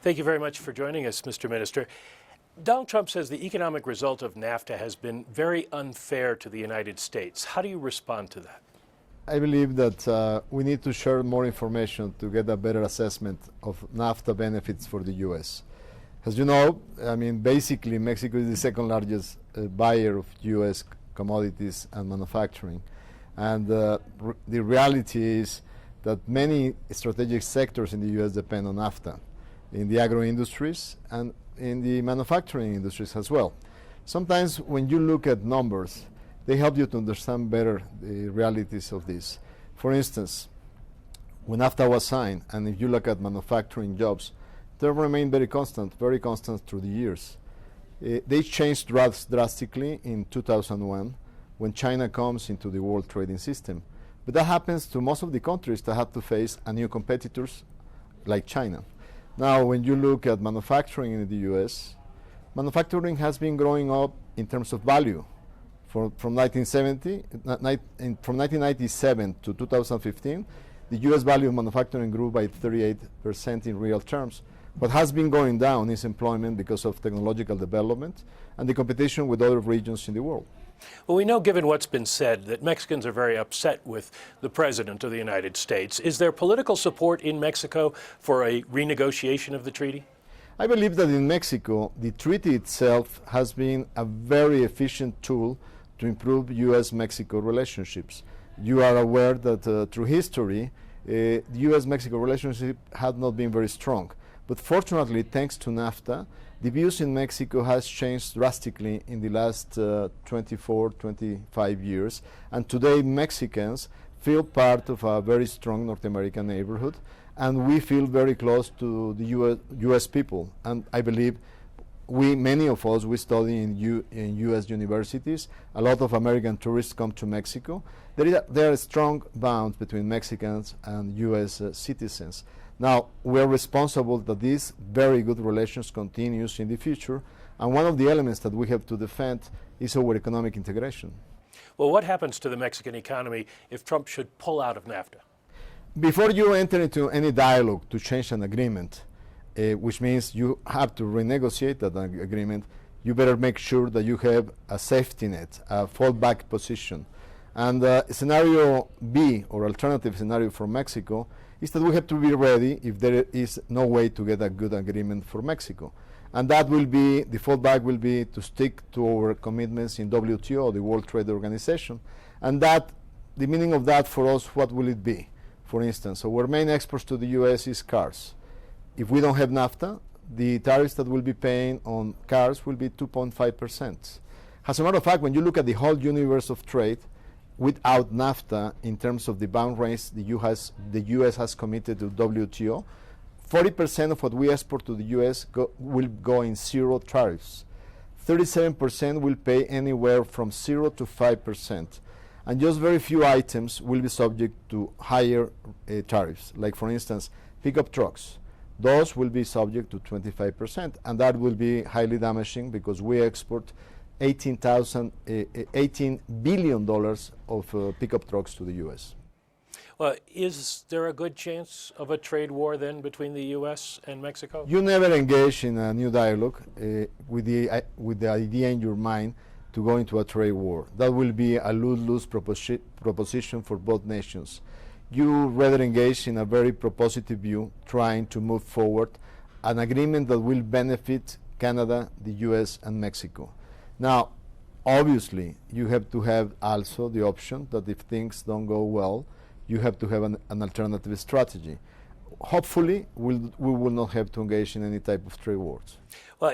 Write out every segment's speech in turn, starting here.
Thank you very much for joining us, Mr. Minister. Donald Trump says the economic result of NAFTA has been very unfair to the United States. How do you respond to that? I believe that we need to share more information to get a better assessment of NAFTA benefits for the U.S. As you know, basically Mexico is the second largest buyer of U.S. commodities and manufacturing. And the reality is that many strategic sectors in the U.S. depend on NAFTA, in the agro industries and in the manufacturing industries as well. Sometimes when you look at numbers, they help you to understand better the realities of this. For instance, when NAFTA was signed, and if you look at manufacturing jobs, they remain very constant through the years. They changed drastically in 2001 when China comes into the world trading system. But that happens to most of the countries that have to face a new competitors like China. Now, when you look at manufacturing in the U.S., manufacturing has been growing up in terms of value. From 1997 to 2015, the U.S. value of manufacturing grew by 38% in real terms. What has been going down is employment because of technological development and the competition with other regions in the world. Well, we know, given what's been said, that Mexicans are very upset with the President of the United States. Is there political support in Mexico for a renegotiation of the treaty? I believe that in Mexico, the treaty itself has been a very efficient tool to improve U.S.-Mexico relationships. You are aware that through history, the U.S.-Mexico relationship had not been very strong. But fortunately, thanks to NAFTA, the views in Mexico has changed drastically in the last 24, 25 years. And today, Mexicans feel part of a very strong North American neighborhood. And we feel very close to the U.S. people. And I believe many of us, we study in U.S. universities. A lot of American tourists come to Mexico. There are strong bonds between Mexicans and U.S. Citizens. Now, we're responsible that these very good relations continues in the future. And one of the elements that we have to defend is our economic integration. Well, what happens to the Mexican economy if Trump should pull out of NAFTA? Before you enter into any dialogue to change an agreement, which means you have to renegotiate that agreement, you better make sure that you have a safety net, a fallback position. And scenario B, or alternative scenario for Mexico, is that we have to be ready if there is no way to get a good agreement for Mexico. And that will be, the fallback will be to stick to our commitments in WTO, the World Trade Organization. And that, the meaning of that for us, what will it be? For instance, our main exports to the U.S. is cars. If we don't have NAFTA, the tariffs that we'll be paying on cars will be 2.5%. As a matter of fact, when you look at the whole universe of trade, without NAFTA, in terms of the bound rates the U.S. has committed to WTO, 40% of what we export to the U.S. will go in zero tariffs. 37% will pay anywhere from 0 to 5%. And just very few items will be subject to higher tariffs. Like, for instance, pickup trucks. Those will be subject to 25%. And that will be highly damaging because we export $18 billion of pickup trucks to the U.S. Well, is there a good chance of a trade war then between the U.S. and Mexico? You never engage in a new dialogue with the idea in your mind to go into a trade war. That will be a lose-lose proposition for both nations. You rather engage in a very propositive view, trying to move forward an agreement that will benefit Canada, the U.S., and Mexico. Now, obviously, you have to have also the option that if things don't go well, you have to have an alternative strategy. Hopefully, we will not have to engage in any type of trade wars. Well,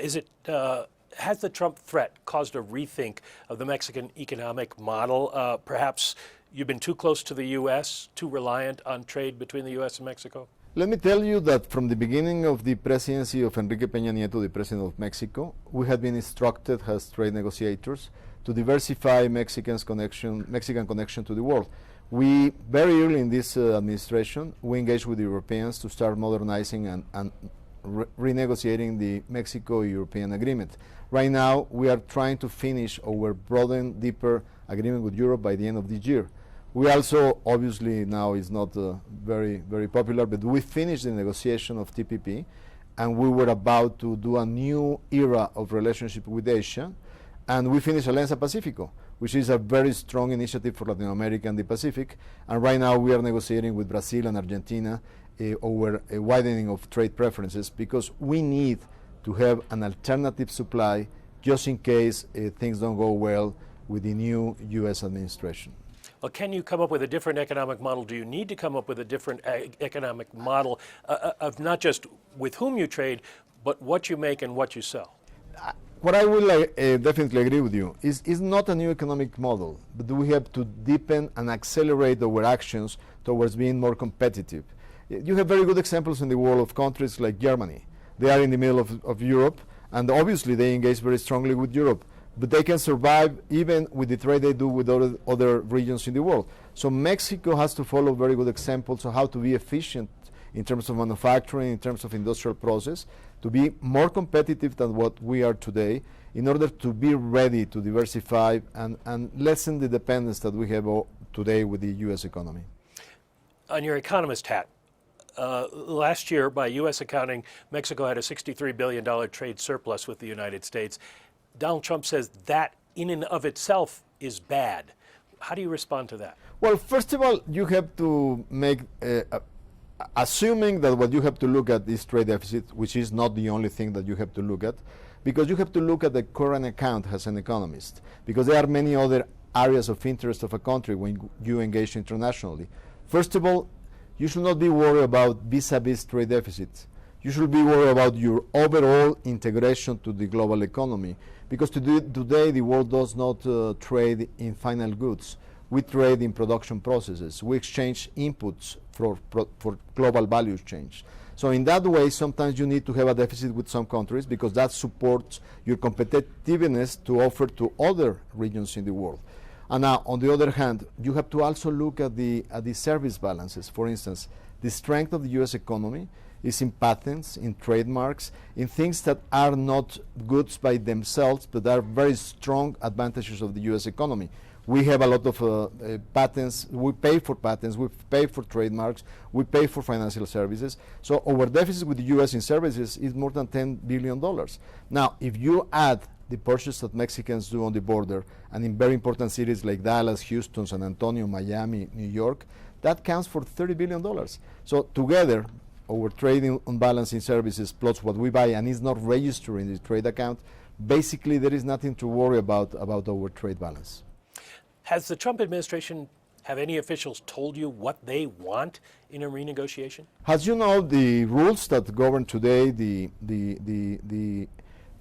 has the Trump threat caused a rethink of the Mexican economic model? Perhaps you've been too close to the U.S., too reliant on trade between the U.S. and Mexico? Let me tell you that from the beginning of the presidency of Enrique Peña Nieto, the president of Mexico, we have been instructed as trade negotiators to diversify Mexican connection to the world. We, very early in this administration, we engaged with the Europeans to start modernizing and renegotiating the Mexico-European agreement. Right now, we are trying to finish our broader and deeper agreement with Europe by the end of this year. We also, obviously now is not very popular, but we finished the negotiation of TPP, and we were about to do a new era of relationship with Asia, and we finished Alianza Pacifico, which is a very strong initiative for Latin America and the Pacific. And right now we are negotiating with Brazil and Argentina over a widening of trade preferences, because we need to have an alternative supply just in case things don't go well with the new U.S. administration. Well, can you come up with a different economic model? Do you need to come up with a different economic model of not just with whom you trade, but what you make and what you sell? What I will definitely agree with you is not a new economic model, but we have to deepen and accelerate our actions towards being more competitive. You have very good examples in the world of countries like Germany. They are in the middle of Europe, and obviously they engage very strongly with Europe, but they can survive even with the trade they do with other regions in the world. So Mexico has to follow very good examples of how to be efficient in terms of manufacturing, in terms of industrial process, to be more competitive than what we are today, in order to be ready to diversify and lessen the dependence that we have today with the U.S. economy. On your economist hat, last year, by U.S. accounting, Mexico had a $63 billion trade surplus with the United States. Donald Trump says that in and of itself is bad. How do you respond to that? Well, first of all, you have to make, assuming that what you have to look at is trade deficit, which is not the only thing that you have to look at, because you have to look at the current account as an economist, because there are many other areas of interest of a country when you engage internationally. First of all, you should not be worried about vis-a-vis trade deficits. You should be worried about your overall integration to the global economy, because today the world does not trade in final goods. We trade in production processes. We exchange inputs for global value change. So in that way, sometimes you need to have a deficit with some countries, because that supports your competitiveness to offer to other regions in the world. And now, on the other hand, you have to also look at the service balances. For instance, the strength of the U.S. economy is in patents, in trademarks, in things that are not goods by themselves, but are very strong advantages of the U.S. economy. We have a lot of patents. We pay for patents. We pay for trademarks. We pay for financial services. So our deficit with the U.S. in services is more than $10 billion. Now, if you add the purchase that Mexicans do on the border, and in very important cities like Dallas, Houston, San Antonio, Miami, New York, that counts for $30 billion. So together, our trading unbalance in services plus what we buy and is not registered in the trade account, basically there is nothing to worry about our trade balance. Has the Trump administration, have any officials told you what they want in a renegotiation? As you know, the rules that govern today,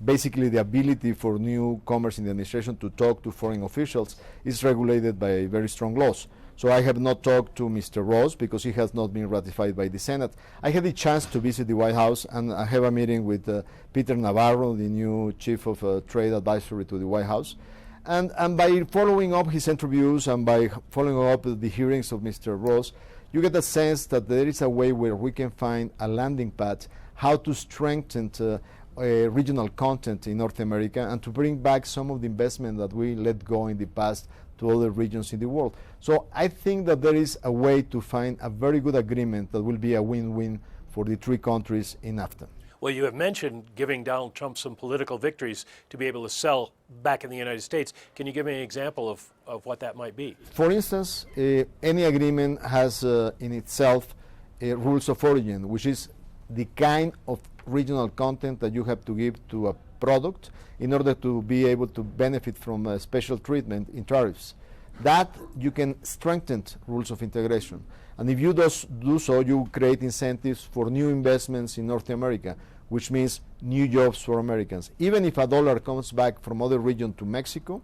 basically the ability for newcomers in the administration to talk to foreign officials is regulated by very strong laws. So I have not talked to Mr. Ross because he has not been ratified by the Senate. I had the chance to visit the White House, and I have a meeting with Peter Navarro, the new chief of trade advisory to the White House. And by following up his interviews and by following up the hearings of Mr. Ross, you get a sense that there is a way where we can find a landing pad, how to strengthen regional content in North America and to bring back some of the investment that we let go in the past to other regions in the world. So I think that there is a way to find a very good agreement that will be a win-win for the three countries in Nafta. Well, you have mentioned giving Donald Trump some political victories to be able to sell back in the United States. Can you give me an example of what that might be? For instance, any agreement has in itself rules of origin, which is the kind of regional content that you have to give to a product in order to be able to benefit from a special treatment in tariffs. That you can strengthen rules of integration. And if you do so, you create incentives for new investments in North America, which means new jobs for Americans. Even if a dollar comes back from other region to Mexico,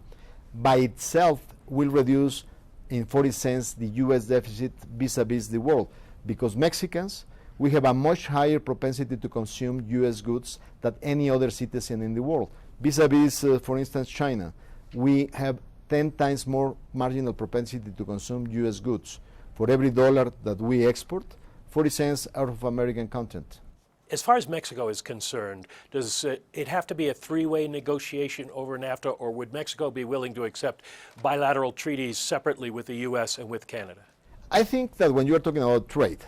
by itself will reduce in 40 cents the U.S. deficit vis-a-vis the world, because Mexicans, we have a much higher propensity to consume U.S. goods than any other citizen in the world. Vis-a-vis, for instance, China, we have 10 times more marginal propensity to consume U.S. goods. For every dollar that we export, 40 cents out of American content. As far as Mexico is concerned, does it have to be a three-way negotiation over NAFTA, or would Mexico be willing to accept bilateral treaties separately with the U.S. and with Canada? I think that when you are talking about trade,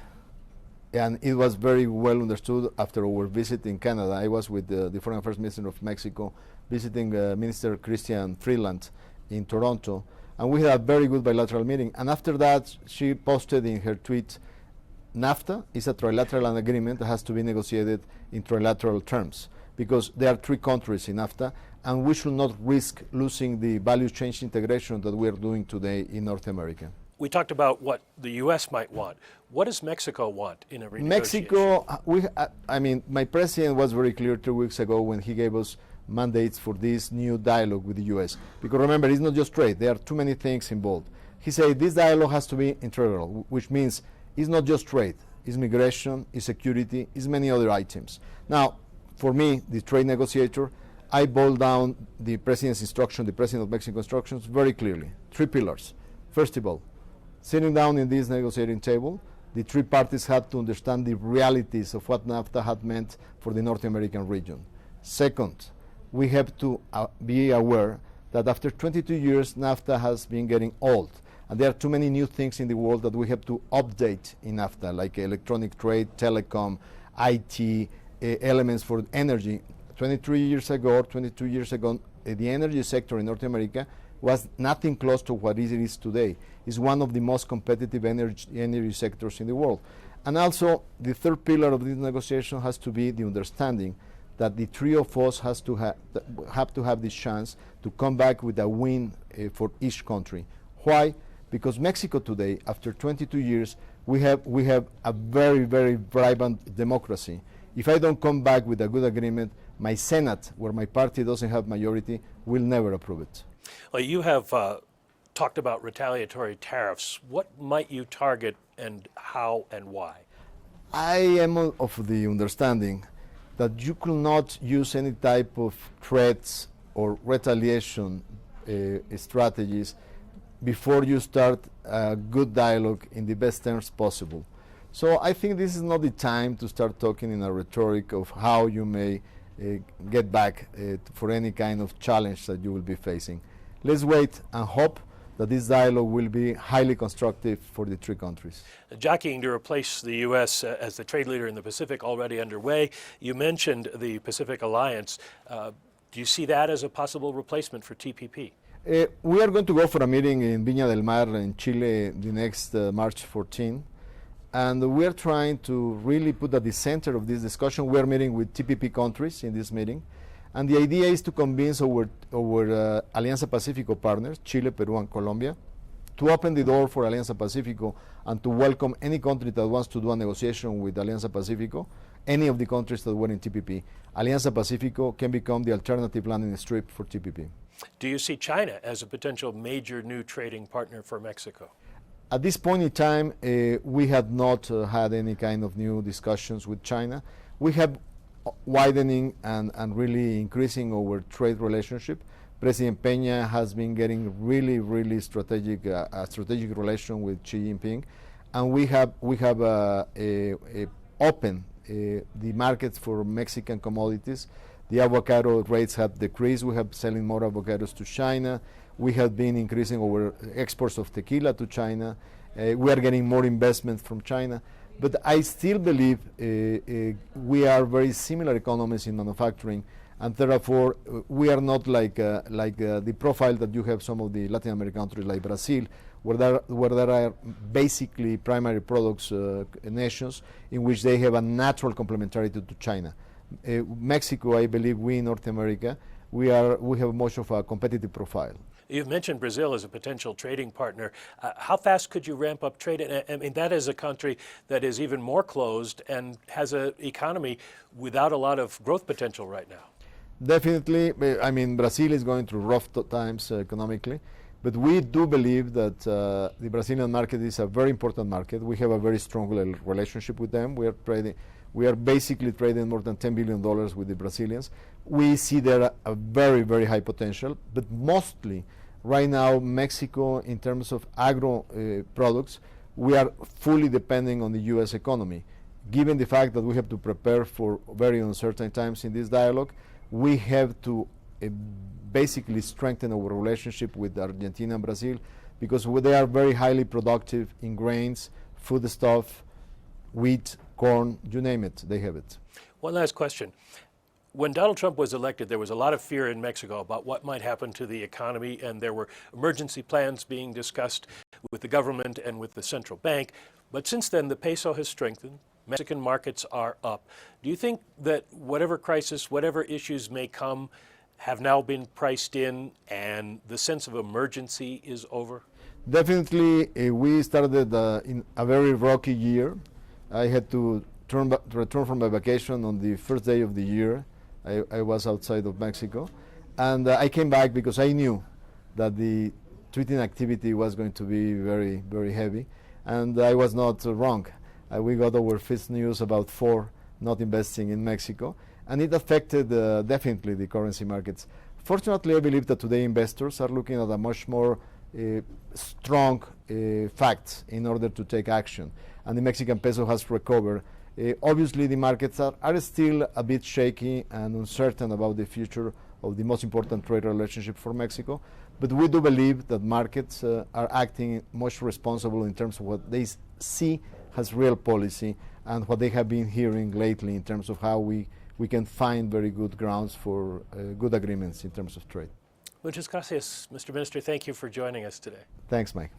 and it was very well understood after our visit in Canada. I was with the Foreign Affairs Minister of Mexico, visiting Minister Christian Freeland in Toronto, and we had a very good bilateral meeting. And after that, she posted in her tweet, NAFTA is a trilateral agreement that has to be negotiated in trilateral terms, because there are 3 countries in NAFTA, and we should not risk losing the value chain integration that we are doing today in North America. We talked about what the U.S. might want. What does Mexico want in a renegotiation? Mexico, my president was very clear 2 weeks ago when he gave us mandates for this new dialogue with the U.S. Because remember, it's not just trade. There are too many things involved. He said this dialogue has to be integral, which means it's not just trade. It's migration, it's security, it's many other items. Now, for me, the trade negotiator, I boiled down the president's instruction, the president of Mexico instructions, very clearly. 3 pillars. First of all, sitting down in this negotiating table, the 3 parties had to understand the realities of what NAFTA had meant for the North American region. Second, we have to be aware that after 22 years, NAFTA has been getting old. And there are too many new things in the world that we have to update in NAFTA, like electronic trade, telecom, IT, elements for energy. 22 years ago, the energy sector in North America was nothing close to what it is today. It's one of the most competitive energy sectors in the world. And also, the 3rd pillar of this negotiation has to be the understanding that the 3 of us have to have this chance to come back with a win for each country. Why? Because Mexico today, after 22 years, we have a very, very vibrant democracy. If I don't come back with a good agreement, my Senate, where my party doesn't have majority, will never approve it. Well, you have talked about retaliatory tariffs. What might you target, and how and why? I am of the understanding that you could not use any type of threats or retaliation strategies before you start a good dialogue in the best terms possible. So I think this is not the time to start talking in a rhetoric of how you may get back for any kind of challenge that you will be facing. Let's wait and hope that this dialogue will be highly constructive for the 3 countries. Jockeying to replace the U.S. As the trade leader in the Pacific already underway. You mentioned the Pacific Alliance. Do you see that as a possible replacement for TPP? We are going to go for a meeting in Viña del Mar in Chile the next March 14. And we are trying to really put at the center of this discussion. We are meeting with TPP countries in this meeting. And the idea is to convince our Alianza Pacífico partners, Chile, Peru, and Colombia, to open the door for Alianza Pacífico and to welcome any country that wants to do a negotiation with Alianza Pacífico, any of the countries that were in TPP. Alianza Pacífico can become the alternative landing strip for TPP. Do you see China as a potential major new trading partner for Mexico? At this point in time, we have not had any kind of new discussions with China. We have widening and really increasing our trade relationship. President Peña has been getting really strategic relation with Xi Jinping, and we have opened the markets for Mexican commodities. The avocado rates have decreased. We have selling more avocados to China. We have been increasing our exports of tequila to China. We are getting more investment from China. But I still believe we are very similar economies in manufacturing, and therefore we are not like the profile that you have some of the Latin American countries like Brazil, where there are basically primary products nations in which they have a natural complementarity to China. Mexico, I believe, we in North America, we have much of a competitive profile. You've mentioned Brazil as a potential trading partner. How fast could you ramp up trade? I mean, that is a country that is even more closed and has an economy without a lot of growth potential right now. Definitely. I mean, Brazil is going through rough times economically, but we do believe that the Brazilian market is a very important market. We have a very strong relationship with them. We are basically trading more than $10 billion with the Brazilians. We see there a very, very high potential, but mostly right now, Mexico, in terms of agro products, we are fully depending on the U.S. economy. Given the fact that we have to prepare for very uncertain times in this dialogue, we have to basically strengthen our relationship with Argentina and Brazil, because they are very highly productive in grains, foodstuff, wheat, corn, you name it, they have it. One last question. When Donald Trump was elected, there was a lot of fear in Mexico about what might happen to the economy, and there were emergency plans being discussed with the government and with the central bank. But since then, the peso has strengthened. Mexican markets are up. Do you think that whatever crisis, whatever issues may come, have now been priced in and the sense of emergency is over? Definitely, we started in a very rocky year. I had to return from my vacation on the first day of the year. I was outside of Mexico, and I came back because I knew that the treating activity was going to be very, very heavy, and I was not wrong. We got our first news about Ford not investing in Mexico, and it affected definitely the currency markets. Fortunately, I believe that today investors are looking at a much more strong facts in order to take action, and the Mexican peso has recovered. Obviously, the markets are still a bit shaky and uncertain about the future of the most important trade relationship for Mexico, but we do believe that markets are acting much responsible in terms of what they see as real policy and what they have been hearing lately in terms of how we can find very good grounds for good agreements in terms of trade. Muchas gracias, Mr. Minister. Thank you for joining us today. Thanks, Mike.